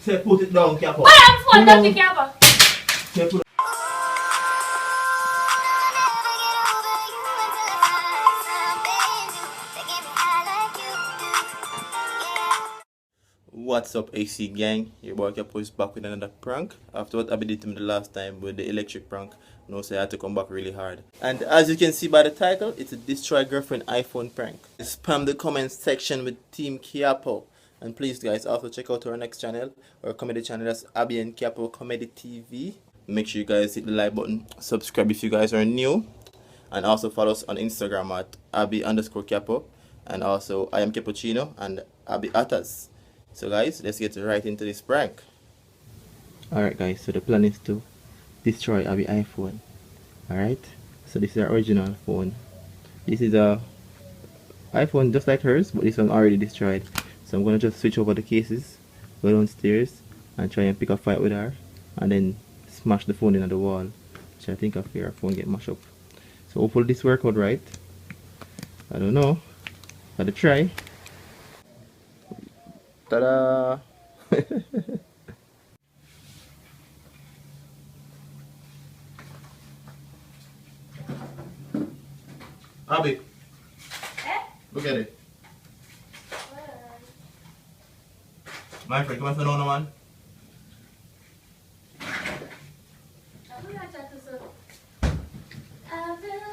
Say put it down, Capo. What am phone dirty, Capo? Say put it. What's up, AC gang? Your boy Capo is back with another prank. After what Abbi did to me the last time with the electric prank, no, so I had to come back really hard. And as you can see by the title, it's a Destroy Girlfriend iPhone prank. Spam the comment section with Team Capo. And please guys, also check out our next channel, our comedy channel, that's Abbi and Capo Comedy TV. Make sure you guys hit the like button, subscribe if you guys are new, and also follow us on Instagram at Abbi_Capo, and also I am Cappuccino and Abbi Attas. So guys, let's get right into this prank. Alright guys, so the plan is to destroy Abbi iPhone. Alright, so this is our original phone. This is a iPhone just like hers, but this one already destroyed. So I'm gonna just switch over the cases, go downstairs and try and pick a fight with her, and then smash the phone into the wall, which I think I fear our phone get mashed up. So hopefully this work out right. I don't know. Gotta try. Ta-da! Abbi, look at it. My friend, come on, no man.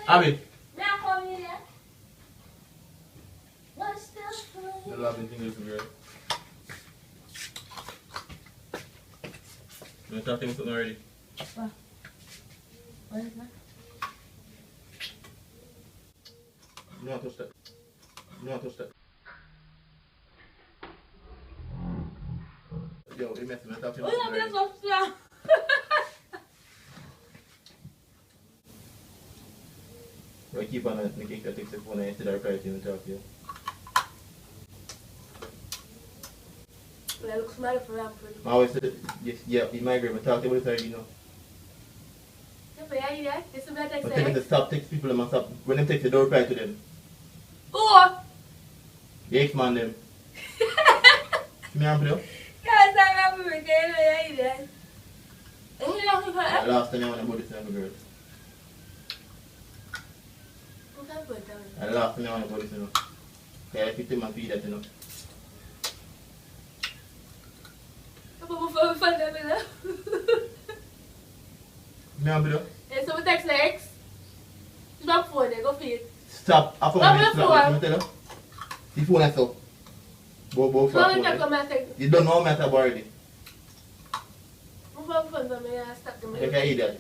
Abbi. I love this thing, little girl. You talk to me something already? What? What is that? You don't touch that. You don't touch that. Yo, you messing with me. Talk to me something already. I keep on making a text the phone and instead of reply to you and talk to you. Well, I look smart for that. I always said, yes, yeah, you might agree, but talk to you already, you know. Yeah, you there? It's a better But tell me to stop text people and stop. When they text you, don't reply to them. Oh! The ex-man them. Me and you? Yes, I'm happy with you. You there? Last time I went about this little girl. And last time I went about this, you know. Yeah, I picked him and feed that, you know. Me and you? Yeah, so we text the ex. Stop phone there, go feed. Stop. I phone Stop me, your stop. phone. Let me tell you. The phone is up. Both So we phone. text my text. You don't know me at already. Move on phone to me and stop them. You can eat that.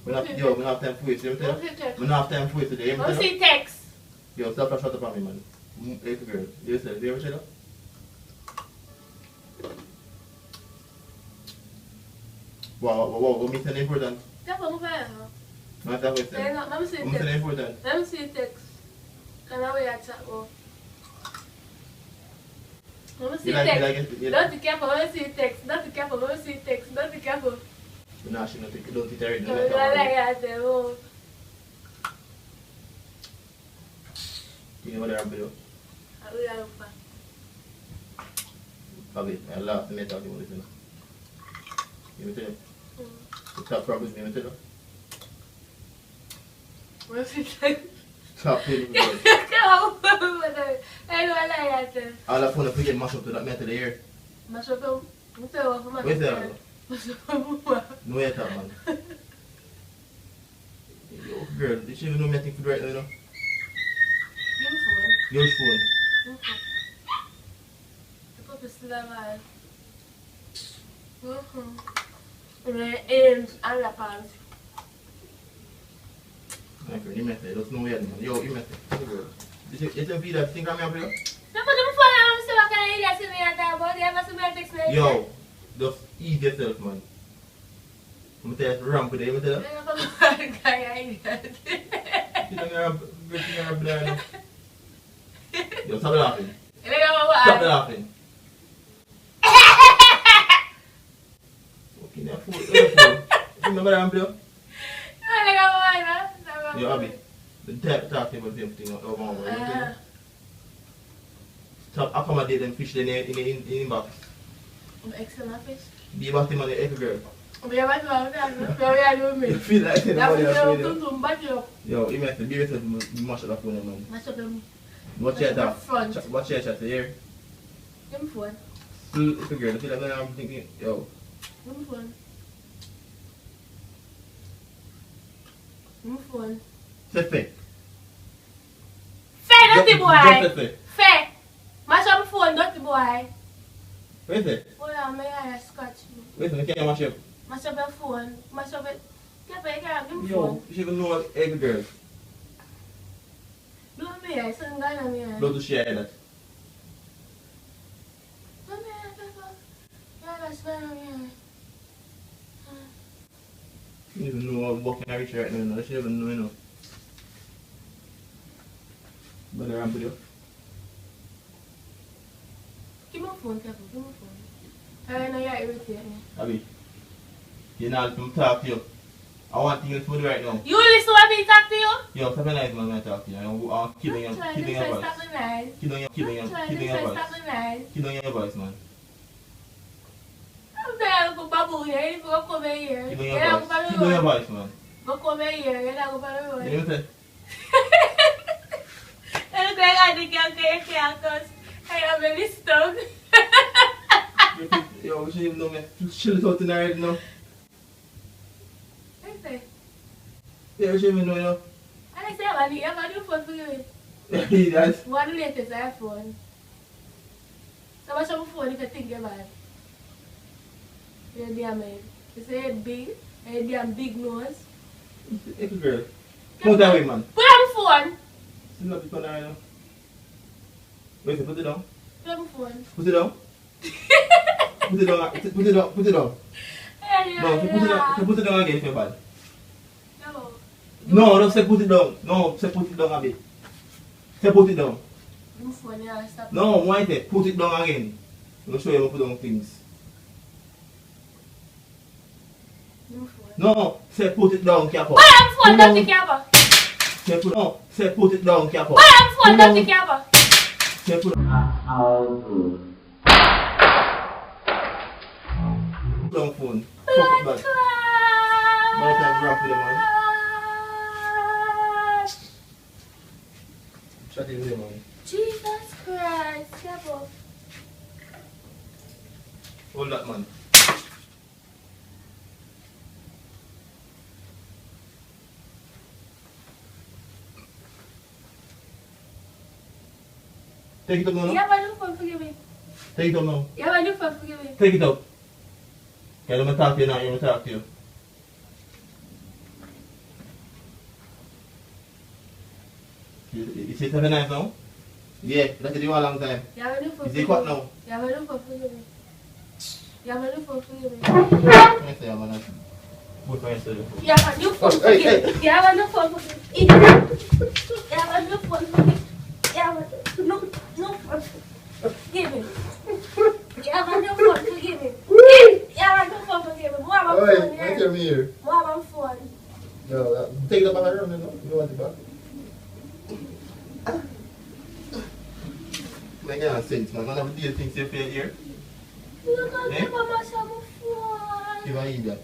We don't have time for it. You tell you? We don't have time for it today. You I tell you? see text. Yo, stop and shut up on me, man. Little girl. You say, you ever say that? Wow, something important. Capo, move on. Not that question. Let me see Something text. important. Let me see text. Can I wait at chat? Let me see text. Don't be careful, let me see text. Don't be careful, let me see text. Don't be careful. No, she don't take it already. I like that. You know what I'm doing? I will have fun. Abbi, I laugh to me talking about this, you know. You tell you? Stop problems, you tell you? Let me see text. Stop playing with me. I don't like that. All I want to forget mashed up to that metal here. Mas eu tô não sei o que mais. Where's that? Mas eu vou. No way talk, man. Yo, girl, did you even know me I think for right now, you know? Your phone. Eu tô precisando mais. And underpants. My friend, you met it. There's no way, man. Yo, you met it. You tell me that thing I'm here for you? Não podemos falar, não sei o que é isso, assim, até bom dia, mas o meu texto é. Yo, just ease yourself, man. I'm going to ramp with you, I'm tell you. Eu vou marcar aí. You don't have a blood. Yo, stop laughing. Ele é uma Stop laughing. Okay, now fool. Remember that, bro? Ele é uma, né? Yo, Abbi. The talk to me about the same thing over and over. to accommodate them fish in the box. Excellent fish. Be about him on the every girl. We have to Feel like the money to yo, you have to be yourself mash up the phone, man. mash up them. Watch your talk. Front. Watch your chat here. Give me phone. If a girl, feel like I'm thinking, yo. Give me phone. Give me phone. Say fair. Fair, dirty boy. Just say Fair. Mash up phone, dirty boy. wait a second. Hold on, my eye scratch me. Wait a second, can you mash up? Mash up your phone. Mash up it. Give me Yo, phone. you should even know every girl. Do me eye, son, guy on me eye. Don't to share that. Do me eye, Capo. Yeah, that's guy on me eye. You don't even know what can I reach right now. You should even know, you know. But I'm with you. Give me phone, Capo. Give me phone. I know you're irritating me. Abbi, you know, I'm talk to you. I want things to do right now. You listen to me talk to you? Yo, stop nice man when I talk to you. I'm killing your Stop voice. the nice. Killing your Stop the nice. Killing your voice, man. I'm there to babu here. You go come here. Killing You're your not voice. going Killing your to voice, man. go come here. You're not going You to know what I'm saying? I look like I think I can't cause I am very stuck. Yo, we shouldn't even know me. Chill it out in already now. Yeah, we shouldn't even know, you know. I say I need a new phone for you. That's One latest iPhone. So much of a phone you can think about. You're damn it. You say it's big, and you're damn big nose. it's a girl. Move that way, man. Put on phone. Still not the phone right now. Wait, put it down. Put on phone. Put it down. Put it down. Put it down. Put it down. No, put it down again, feel bad. No. No, don't say put it down. No, say put it down a bit. Say put it down. Your phone, yeah, stop. No, why it? Put it down again. I'm going to show you how to put down things. Your phone. No, say put it down, Capo. Put on phone, don't take Capo. Say put it down, Capo. Put on phone, don't take Capo. Say put it down phone. Fuck it back. Now it's time to rap with them, man. Chat in with them, man. Jesus Christ, Capo. Hold that, man. Take it up now. You have a new phone, forgive me. Take it up now. You have a new phone, forgive me. Take it up. Okay, let me talk to you now. Let me talk to you. You see it very nice now? Yeah, that's it you a long time. You have a new phone, Is it what now? You have a new phone, forgive me. You have a new phone, forgive me. Yes, I am, man. Good for yourself. You have a new phone, Hey, forgive hey. me. You have a new phone, forgive me. You have a new phone, forgive me. You have a new phone, forgive me. You have a new phone, forgive me. You have a new phone, forgive me. More of my phone here. me here. More of my phone. No, take it up back around, you know? You don't want it back? Make no sense, man. None of these things you feel here. You can't Eh? take my phone. You are idiot.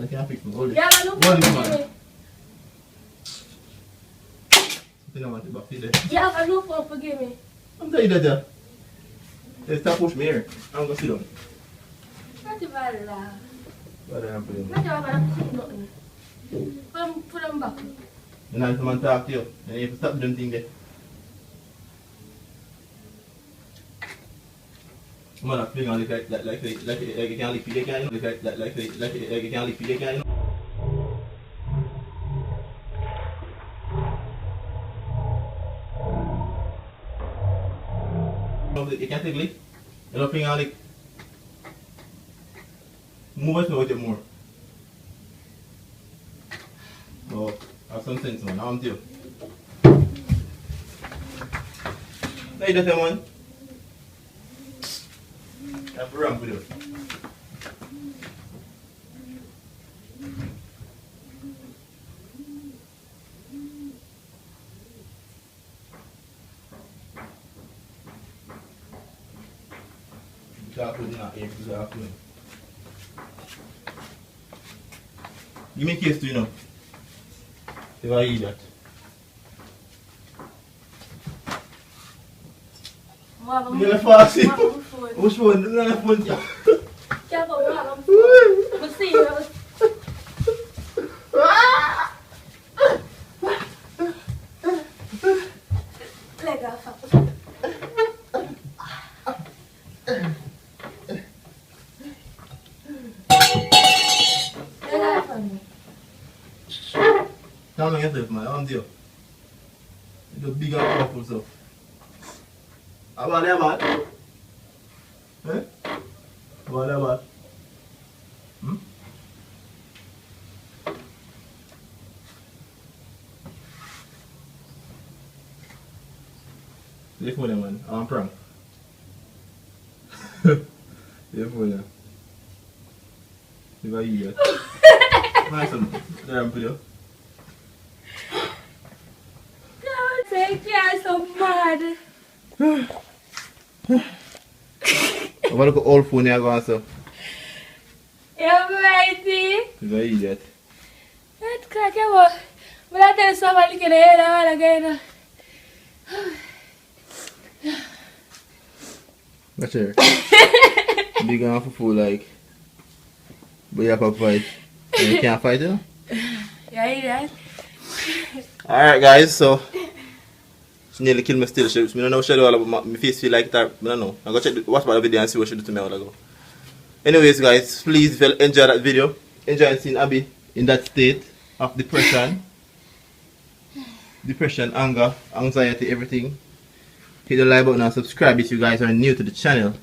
I can't fix me. Hold it. You have a new Hold phone, it, forgive man. me. You don't want it back, see there. You have a new phone, forgive me. I'm telling you that, yeah. Stop push me here. I'm going to sit down. Not even laugh. What am I putting? Not even put nothing. Put them back. You know, someone talk to you. And you have to stop doing things there. Man, I'm feeling like you can't lick it, you can't, you know, like you can't lick it, you can't, you know. You can't take lick. You don't finger lick. Move it with it more. Oh, have some sense, man. I'm you. Now you just man. I'm wrong with you. Capo not here this afternoon. Give me a case too, you know. If I eat that. You're gonna fall asleep. Which one? You're gonna phone you. Capo, I'm phone. I'm serious. Leg off. Calm down yourself, man. I'm there. You're big and powerful stuff. How about that, man? Eh? How about that, man? Hmm? Your phone, man. I'm prank. Your phone, if I eat that. Nice one. There, I'm for you. God, thank you, I'm so mad. I want to go all phone here, go on, so. You're mighty. If I eat that. That's crack, but I tell you somebody look in the head all again. Watch her. Big on for food, like. But you have to fight. And you can't fight, you know? Yeah, you that. Alright, guys, so. She nearly killed me still. I don't know what she do all about my face feel like that. I don't know. I'm going to watch the video and see what she do to me a while ago. Anyways, guys, please if you enjoy that video, enjoy seeing Abbi in that state of depression. Depression, anger, anxiety, everything. Hit the like button and subscribe if you guys are new to the channel.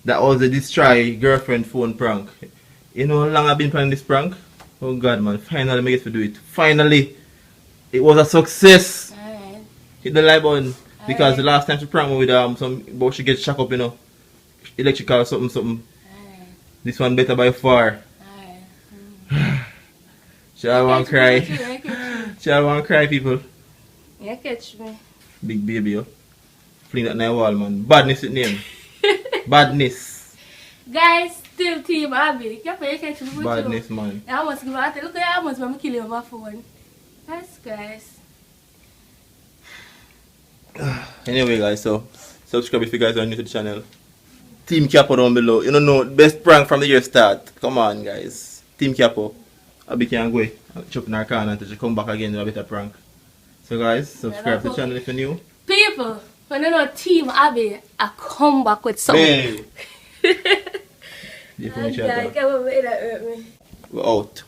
That was a destroy girlfriend phone prank. You know how long I've been planning this prank? Oh god, man, finally I get to do it. Finally! It was a success! Alright. Hit the like button because the last time she pranked me with some but she gets shocked up, you know. Electrical something. Alright. This one better by far. Alright. Shall I want to cry? Shall I want to cry, people? You catch me. Big baby, yo. Fling that night wall, man. Badness with name. Badness. Guys, still team Abbi. Capo, you catch me. Badness, man. I must give out. Look at how much I'm killing my phone. That's guys. Anyway, guys, so subscribe if you guys are new to the channel. Team Capo down below. You don't know, best prank from the year start. Come on, guys. Team Capo. Abbi can go chop in our car until she come back again with a better prank. So, guys, subscribe to the channel if you're new. People, when you know Team Abbi, I come back with something. Hey! You finish Like, that. I will make that hurt me. We're out.